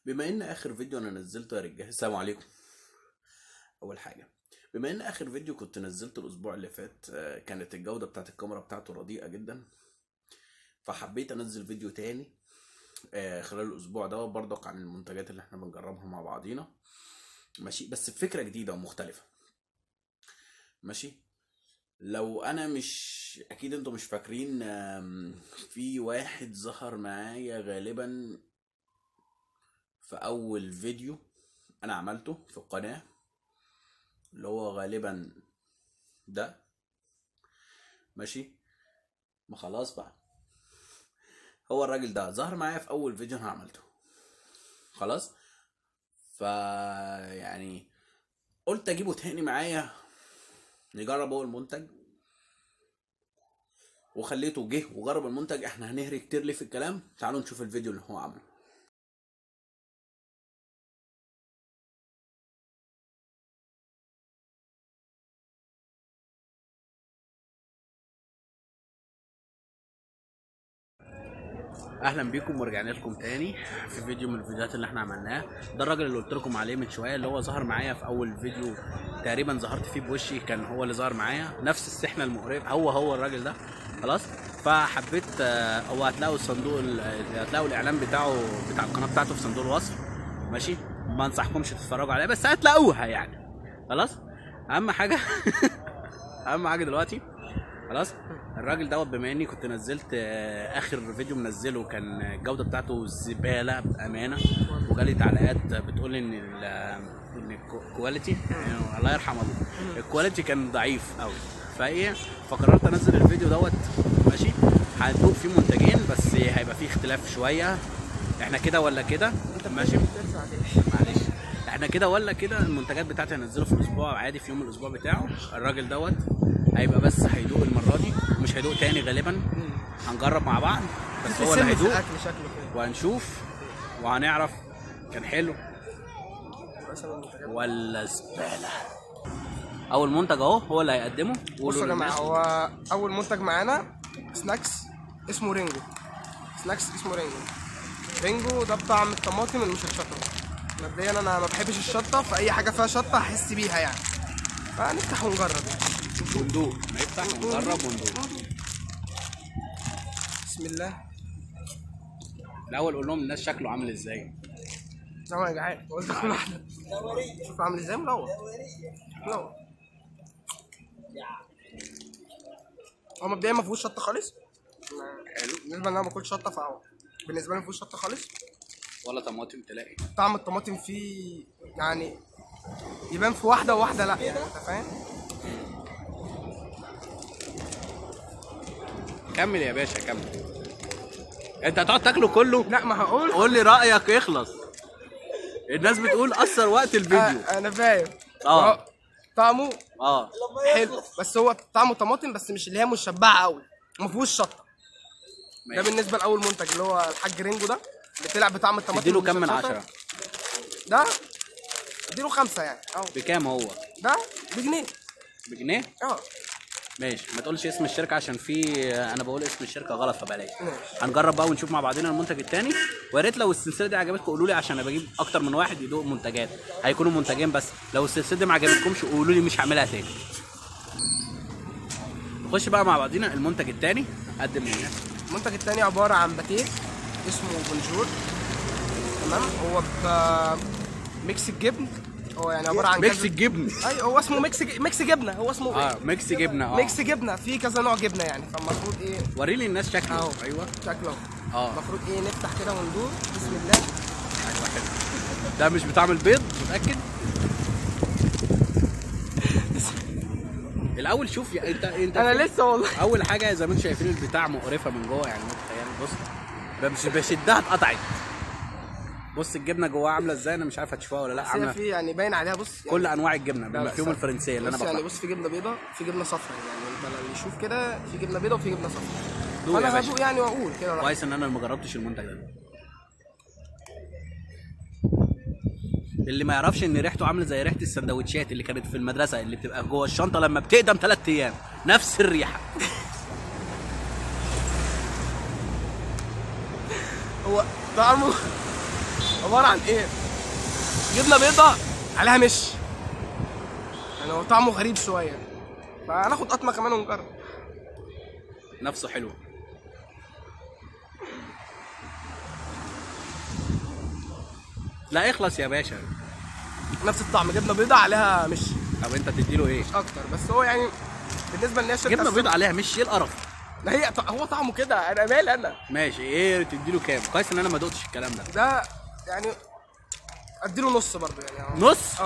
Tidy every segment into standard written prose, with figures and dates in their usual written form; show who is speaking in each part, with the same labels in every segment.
Speaker 1: بما ان اخر فيديو انا نزلته يا رجاله، السلام عليكم. اول حاجه، بما ان اخر فيديو كنت نزلته الاسبوع اللي فات كانت الجوده بتاعت الكاميرا بتاعته رديئه جدا، فحبيت انزل فيديو تاني خلال الاسبوع ده برضك عن المنتجات اللي احنا بنجربها مع بعضينا، ماشي، بس بفكره جديده ومختلفه. ماشي، لو انا مش اكيد انتوا مش فاكرين، في واحد ظهر معايا غالبا في اول فيديو انا عملته في القناه، اللي هو غالبا ده. ماشي، ما خلاص بقى، هو الراجل ده ظهر معايا في اول فيديو انا عملته خلاص. يعني قلت اجيبه تاني معايا نجرب هو المنتج، وخليته جه وجرب المنتج. احنا هنهري كتير ليه في الكلام، تعالوا نشوف الفيديو اللي هو عمله. اهلا بيكم ورجعنا لكم تاني في فيديو من الفيديوهات اللي احنا عملناها. ده الراجل اللي قلت لكم عليه من شويه، اللي هو ظهر معايا في اول فيديو تقريبا ظهرت فيه بوشي، كان هو اللي ظهر معايا نفس السحنه المقرف، هو الراجل ده خلاص. فحبيت هو هتلاقوا الصندوق هتلاقوا الاعلان بتاع القناه بتاعته في صندوق الوصف، ماشي. ما انصحكمش تتفرجوا عليها بس هتلاقوها يعني خلاص. اهم حاجه اهم حاجه دلوقتي خلاص. الراجل دوت بما اني كنت نزلت اخر فيديو منزله كان الجوده بتاعته زباله بامانه، وجالي تعليقات بتقول لي ان الكواليتي، يعني الله يرحم ابوه، الكواليتي كان ضعيف قوي. فقررت انزل الفيديو دوت، ماشي. هندوق فيه منتجين بس هيبقى فيه اختلاف شويه، احنا كده ولا كده، ماشي. معلش، احنا كده ولا كده. المنتجات بتاعتي هنزله في الاسبوع عادي، في يوم الاسبوع بتاعه. الراجل دوت هيبقى بس هيدوق المره دي، مش هيدوق تاني غالبا. هنجرب مع بعض بس هو اللي هيدوق وهنشوف وهنعرف كان حلو ولا زباله. اول منتج اهو هو اللي هيقدمه.
Speaker 2: بصوا يا جماعه، هو اول منتج معانا سناكس اسمه رينجو. رينجو ده بطعم الطماطم المشطشطه. مبدئيا انا ما بحبش الشطه، فاي حاجه فيها شطه هحس بيها يعني، فنفتح ونجرب
Speaker 1: وندوق. نفتح ونجرب وندوق.
Speaker 2: بسم الله.
Speaker 1: الاول قول لهم الناس شكله عامل ازاي.
Speaker 2: زي ما يا جدعان قلت كل واحده شوف عامل ازاي. ملون. هو مبدئيا ما فيهوش شطه خالص.
Speaker 1: حلو.
Speaker 2: بالنسبه ان انا ما باكلش شطه، فهو بالنسبه لي ما فيهوش شطه خالص
Speaker 1: ولا طماطم تلاقي.
Speaker 2: طعم الطماطم فيه يعني يبان في واحده وواحده لا، يعني انت فاهم.
Speaker 1: كمل يا باشا كمل. انت هتقعد تاكله كله؟
Speaker 2: لا، ما هقول.
Speaker 1: قول لي رايك يخلص. الناس بتقول اثر وقت الفيديو.
Speaker 2: انا فاهم. طعمه حلو، بس هو طعمه طماطم بس مش اللي هي مشبعه قوي، ما فيهوش شطه. ده بالنسبه لاول منتج اللي هو الحاج رينجو ده، اللي طلع بطعم الطماطم.
Speaker 1: تديله كام من 10؟
Speaker 2: ده اديله 5 يعني.
Speaker 1: بكام هو؟
Speaker 2: ده بجنيه.
Speaker 1: بجنيه؟ ماشي. ما تقولش اسم الشركه عشان في انا بقول اسم الشركه غلط فبلاش. هنجرب بقى ونشوف مع بعضنا المنتج الثاني. ويا ريت لو السلسله دي عجبتكم قولوا لي، عشان انا بجيب اكتر من واحد يدوق منتجات، هيكونوا منتجين بس. لو السلسله دي ما عجبتكمش قولوا لي، مش هعملها تاني. نخش بقى مع بعضنا المنتج الثاني. قدم للناس.
Speaker 2: المنتج الثاني عباره عن باتيه اسمه بونجور، تمام. هو ميكس الجبن. هو يعني عباره عن
Speaker 1: ميكس الجبن.
Speaker 2: ايوه، هو اسمه ميكس جبنه. هو اسمه ايه؟
Speaker 1: ميكس جبنه.
Speaker 2: ميكس جبنه، في كذا نوع جبنه يعني، فالمفروض ايه.
Speaker 1: وري لي الناس شكله. ايوه
Speaker 2: شكله المفروض ايه. نفتح كده وندور. بسم الله.
Speaker 1: ايوه حلو. ده مش بطعم البيض متاكد؟ الاول شوف انت
Speaker 2: انا لسه والله.
Speaker 1: اول حاجه زي ما انتم شايفين البتاع مقرفه من جوه، يعني متخيل. بص مش بشدها اتقطعت. بص الجبنه جواها عامله ازاي، انا مش عارف هتشوفها ولا لا.
Speaker 2: عامله في يعني باين عليها. بص يعني
Speaker 1: كل انواع الجبنه بما فيهم الفرنسيه اللي انا بقى.
Speaker 2: يعني بص، في جبنه بيضه، في جبنه صفراء، يعني انت اللي يشوف كده، في جبنه بيضه وفي جبنه صفراء. انا هدوق يعني واقول كده.
Speaker 1: كويس ان انا ما جربتش المنتج ده. اللي ما يعرفش ان ريحته عامله زي ريحه السندوتشات اللي كانت في المدرسه، اللي بتبقى جوه الشنطه لما بتقدم 3 ايام، نفس الريحه.
Speaker 2: هو طعمه عباره عن ايه؟ جبنه بيضه عليها مش، يعني هو طعمه غريب شويه، فهناخد قطمه كمان ونجرب.
Speaker 1: نفسه حلو. لا اخلص يا باشا.
Speaker 2: نفس الطعم، جبنه بيضه عليها مش.
Speaker 1: طب انت تديله ايه؟
Speaker 2: مش اكتر، بس هو يعني بالنسبه ان هي شركه
Speaker 1: جبنه بيضه عليها مش، ايه القرف؟
Speaker 2: ما هي هو طعمه كده، انا مالي انا.
Speaker 1: ماشي، ايه تديله كام؟ كويس ان انا ما دقتش الكلام
Speaker 2: ده يعني اديله نص برضه يعني.
Speaker 1: نص؟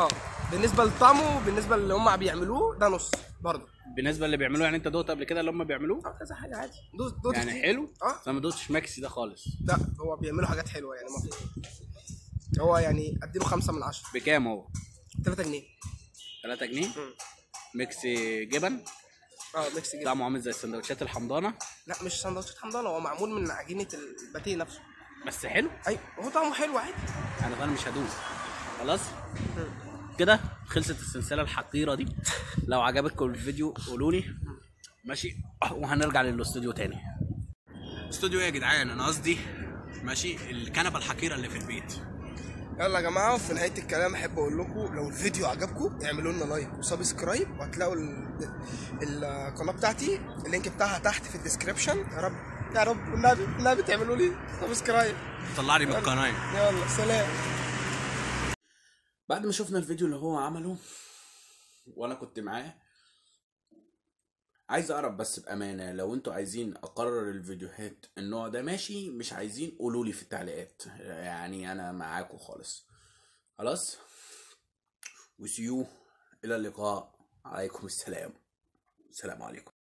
Speaker 2: بالنسبه لطعمه، بالنسبه اللي هم بيعملوه ده نص برضه.
Speaker 1: بالنسبه اللي بيعملوه يعني، انت دقت قبل كده اللي هم بيعملوه؟
Speaker 2: كذا حاجه عادي. دوت
Speaker 1: يعني
Speaker 2: كتير.
Speaker 1: حلو؟ انا ما دقتش ماكسي ده خالص.
Speaker 2: لا هو بيعملوا حاجات حلوه يعني هو يعني اديله 5 من 10.
Speaker 1: بكام هو؟
Speaker 2: 3 جنيه.
Speaker 1: 3 جنيه؟ ميكسي جبن؟
Speaker 2: ميكس جبن.
Speaker 1: طعمه عامل زي السندوتشات الحمضانه؟
Speaker 2: لا مش سندوتشات حمضانه، هو معمول من عجينه الباتيه نفسه.
Speaker 1: بس حلو؟
Speaker 2: ايوه هو طعمه حلو عادي.
Speaker 1: انا مش هدوس. خلاص كده خلصت السلسله الحقيره دي. لو عجبتكم الفيديو قولوا لي ماشي، وهنرجع للاستوديو تاني. استوديو ايه يا جدعان؟ انا قصدي ماشي الكنبه الحقيره اللي في البيت.
Speaker 2: يلا يا جماعه، وفي نهايه الكلام احب اقول لكم لو الفيديو عجبكم اعملوا لنا لايك وسبسكرايب، وهتلاقوا القناه بتاعتي اللينك بتاعها تحت في الديسكربشن. يا رب يا رب والنبي تعملوا لي سبسكرايب.
Speaker 1: طلعني من القناه.
Speaker 2: يلا سلام.
Speaker 1: بعد ما شفنا الفيديو اللي هو عمله وانا كنت معاه، عايز اعرف بس بامانه، لو انتوا عايزين اقرر الفيديوهات النوع ده ماشي، مش عايزين قولوا لي في التعليقات، يعني انا معاكم خالص. خلاص، وسيو الى اللقاء. عليكم السلام. السلام عليكم.